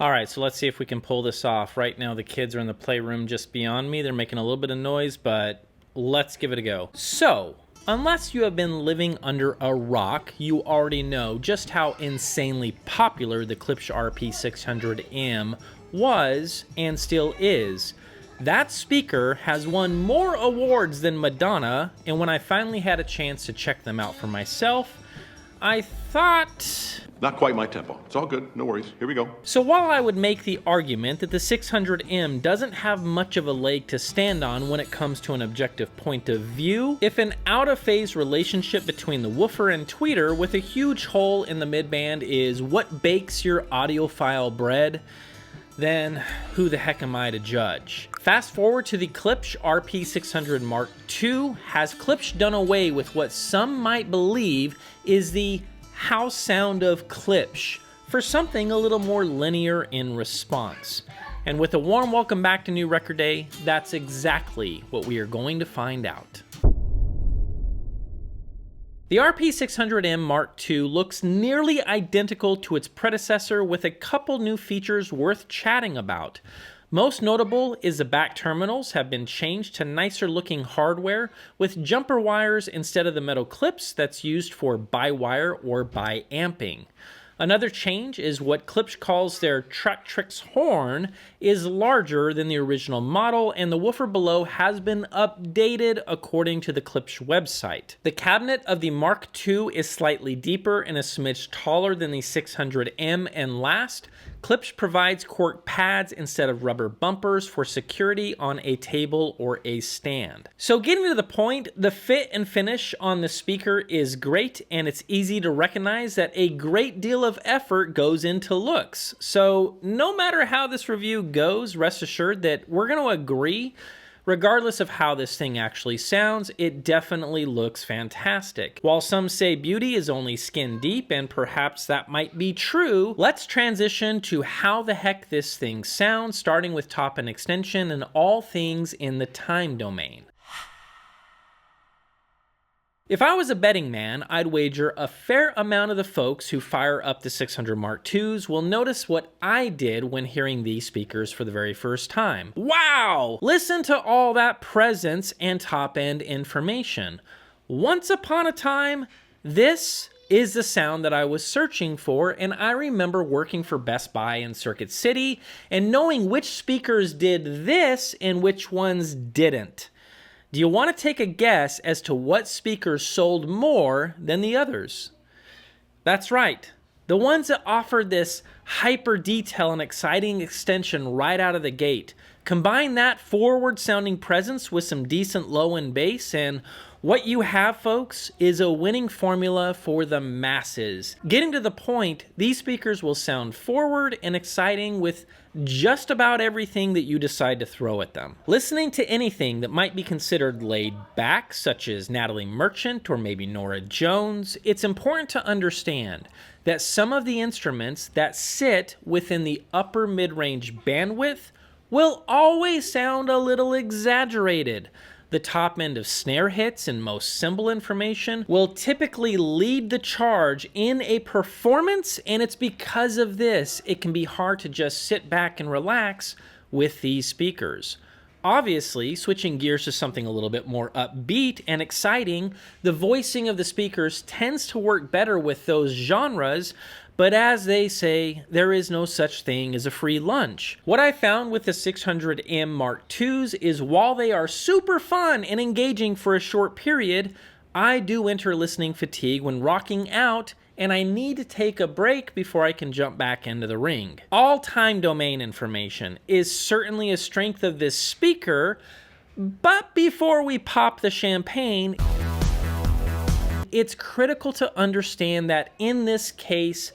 All right, so let's see if we can pull this off. Right now the kids are in the playroom just beyond me. They're making a little bit of noise, but let's give it a go. So, unless you have been living under a rock, you already know just how insanely popular the Klipsch RP600M was and still is. That speaker has won more awards than Madonna, and when I finally had a chance to check them out for myself, I thought... Not quite my tempo. It's all good. No worries. Here we go. So while I would make the argument that the 600M doesn't have much of a leg to stand on when it comes to an objective point of view, if an out-of-phase relationship between the woofer and tweeter with a huge hole in the midband is what bakes your audiophile bread, then who the heck am I to judge? Fast forward to the Klipsch RP600 Mark II. Has Klipsch done away with what some might believe is the house sound of Klipsch for something a little more linear in response? And with a warm welcome back to New Record Day, that's exactly what we are going to find out. The RP600M Mark II looks nearly identical to its predecessor with a couple new features worth chatting about. Most notable is the back terminals have been changed to nicer looking hardware with jumper wires instead of the metal clips that's used for by-wire or by-amping. Another change is what Klipsch calls their Tractrix horn is larger than the original model, and the woofer below has been updated according to the Klipsch website. The cabinet of the Mark II is slightly deeper and a smidge taller than the 600M, and last, Klipsch provides cork pads instead of rubber bumpers for security on a table or a stand. So getting to the point, the fit and finish on the speaker is great, and it's easy to recognize that a great deal of effort goes into looks. So no matter how this review goes, rest assured that we're going to agree, regardless of how this thing actually sounds, it definitely looks fantastic. While some say beauty is only skin deep, and perhaps that might be true, let's transition to how the heck this thing sounds, starting with top and extension and all things in the time domain. If I was a betting man, I'd wager a fair amount of the folks who fire up the 600 Mark IIs will notice what I did when hearing these speakers for the very first time. Wow! Listen to all that presence and top-end information. Once upon a time, this is the sound that I was searching for, and I remember working for Best Buy in Circuit City and knowing which speakers did this and which ones didn't. Do you want to take a guess as to what speakers sold more than the others? That's right. The ones that offered this hyper detail and exciting extension right out of the gate. Combine that forward sounding presence with some decent low end bass, and what you have, folks, is a winning formula for the masses. Getting to the point, these speakers will sound forward and exciting with just about everything that you decide to throw at them. Listening to anything that might be considered laid back, such as Natalie Merchant or maybe Norah Jones, it's important to understand that some of the instruments that sit within the upper mid-range bandwidth will always sound a little exaggerated. The top end of snare hits and most cymbal information will typically lead the charge in a performance, and it's because of this it can be hard to just sit back and relax with these speakers. Obviously, switching gears to something a little bit more upbeat and exciting, the voicing of the speakers tends to work better with those genres, but as they say, there is no such thing as a free lunch. What I found with the 600M Mark IIs is while they are super fun and engaging for a short period, I do enter listening fatigue when rocking out, and I need to take a break before I can jump back into the ring. All time domain information is certainly a strength of this speaker, but before we pop the champagne, it's critical to understand that in this case,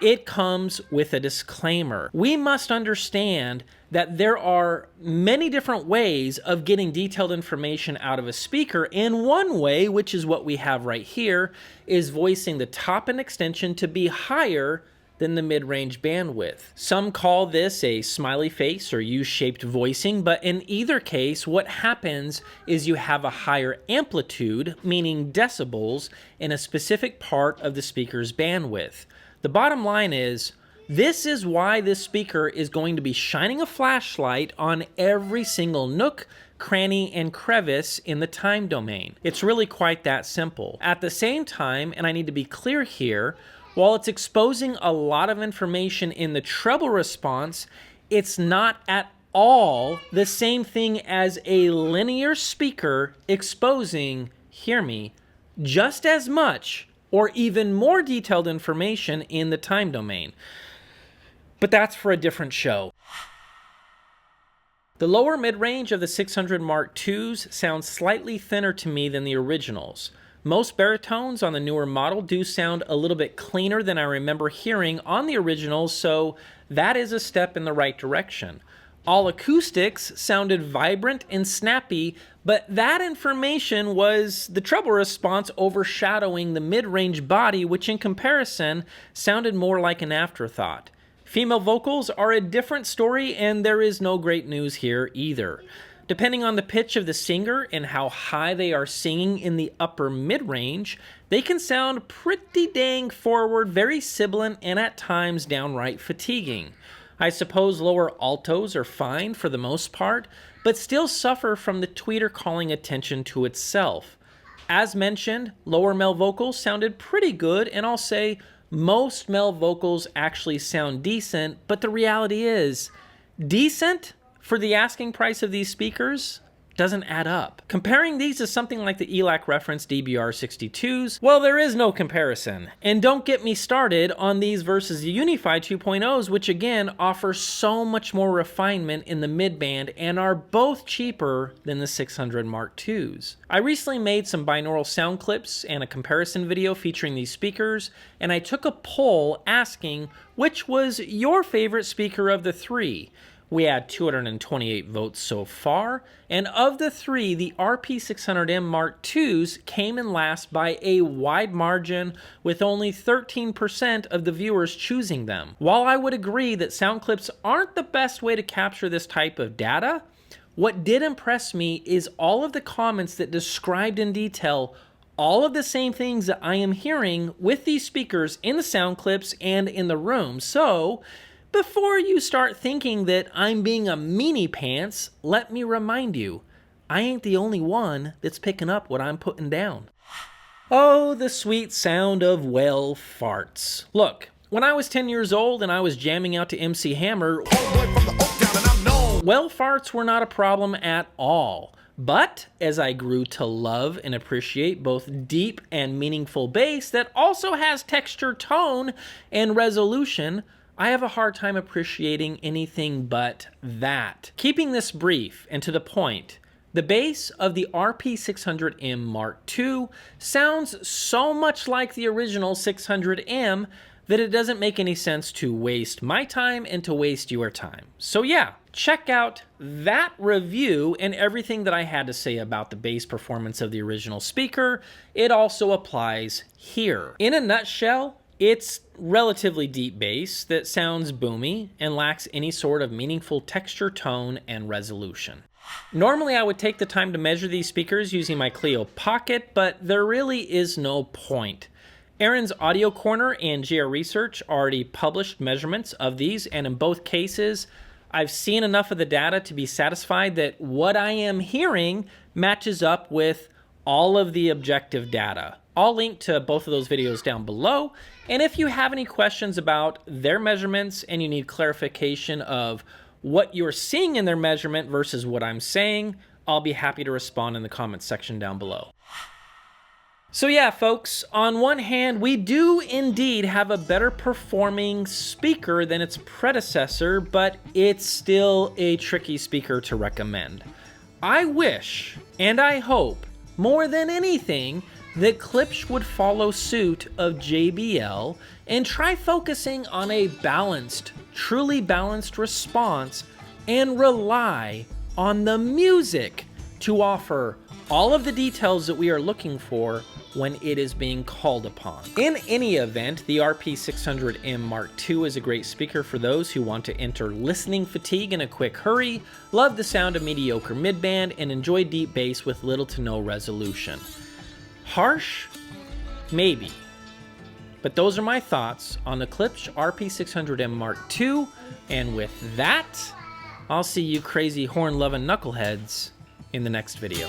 it comes with a disclaimer. We must understand that there are many different ways of getting detailed information out of a speaker, and one way, which is what we have right here, is voicing the top end extension to be higher than the mid-range bandwidth. Some call this a smiley face or U-shaped voicing, but in either case, what happens is you have a higher amplitude, meaning decibels, in a specific part of the speaker's bandwidth. The bottom line is, This is why this speaker is going to be shining a flashlight on every single nook, cranny, and crevice in the time domain. It's really quite that simple. At the same time, and I need to be clear here, while it's exposing a lot of information in the treble response, it's not at all the same thing as a linear speaker exposing, hear me, just as much or even more detailed information in the time domain. But that's for a different show. The lower mid-range of the 600 Mark IIs sounds slightly thinner to me than the originals. Most baritones on the newer model do sound a little bit cleaner than I remember hearing on the originals, so that is a step in the right direction. All acoustics sounded vibrant and snappy, but that information was the treble response overshadowing the mid-range body, which in comparison sounded more like an afterthought. Female vocals are a different story, and there is no great news here either. Depending on the pitch of the singer and how high they are singing in the upper mid-range, they can sound pretty dang forward, very sibilant, and at times downright fatiguing. I suppose lower altos are fine for the most part, but still suffer from the tweeter calling attention to itself. As mentioned, lower male vocals sounded pretty good, and I'll say most male vocals actually sound decent, but the reality is, decent for the asking price of these speakers doesn't add up. Comparing these to something like the ELAC reference DBR62s, well, there is no comparison. And don't get me started on these versus the Unify 2.0s, which again offer so much more refinement in the midband and are both cheaper than the 600 Mark IIs. I recently made some binaural sound clips and a comparison video featuring these speakers, and I took a poll asking which was your favorite speaker of the three. We had 228 votes so far, and of the three, the RP600M Mark IIs came in last by a wide margin, with only 13% of the viewers choosing them. While I would agree that sound clips aren't the best way to capture this type of data, what did impress me is all of the comments that described in detail all of the same things that I am hearing with these speakers in the sound clips and in the room. So, before you start thinking that I'm being a meanie pants, let me remind you, I ain't the only one that's picking up what I'm putting down. Oh, the sweet sound of well farts. Look, when I was 10 years old and I was jamming out to MC Hammer, well farts were not a problem at all. But as I grew to love and appreciate both deep and meaningful bass that also has texture, tone, and resolution, I have a hard time appreciating anything but that. Keeping this brief and to the point, the bass of the RP600M Mark II sounds so much like the original 600M that it doesn't make any sense to waste my time and to waste your time. So yeah, check out that review and everything that I had to say about the bass performance of the original speaker. It also applies here. In a nutshell, it's relatively deep bass that sounds boomy and lacks any sort of meaningful texture, tone, and resolution. Normally I would take the time to measure these speakers using my Clio Pocket, but there really is no point. Aaron's Audio Corner and GR Research already published measurements of these, and in both cases, I've seen enough of the data to be satisfied that what I am hearing matches up with all of the objective data. I'll link to both of those videos down below, and if you have any questions about their measurements and you need clarification of what you're seeing in their measurement versus what I'm saying, I'll be happy to respond in the comments section down below. So yeah, folks, on one hand, we do indeed have a better performing speaker than its predecessor, but it's still a tricky speaker to recommend. I wish, and I hope, more than anything, that Klipsch would follow suit of JBL and try focusing on a balanced, truly balanced response and rely on the music to offer all of the details that we are looking for when it is being called upon. In any event, the RP600M Mark II is a great speaker for those who want to enter listening fatigue in a quick hurry, love the sound of mediocre midband, and enjoy deep bass with little to no resolution. Harsh? Maybe. But those are my thoughts on the Klipsch RP600M Mark II, and with that, I'll see you crazy horn-loving knuckleheads in the next video.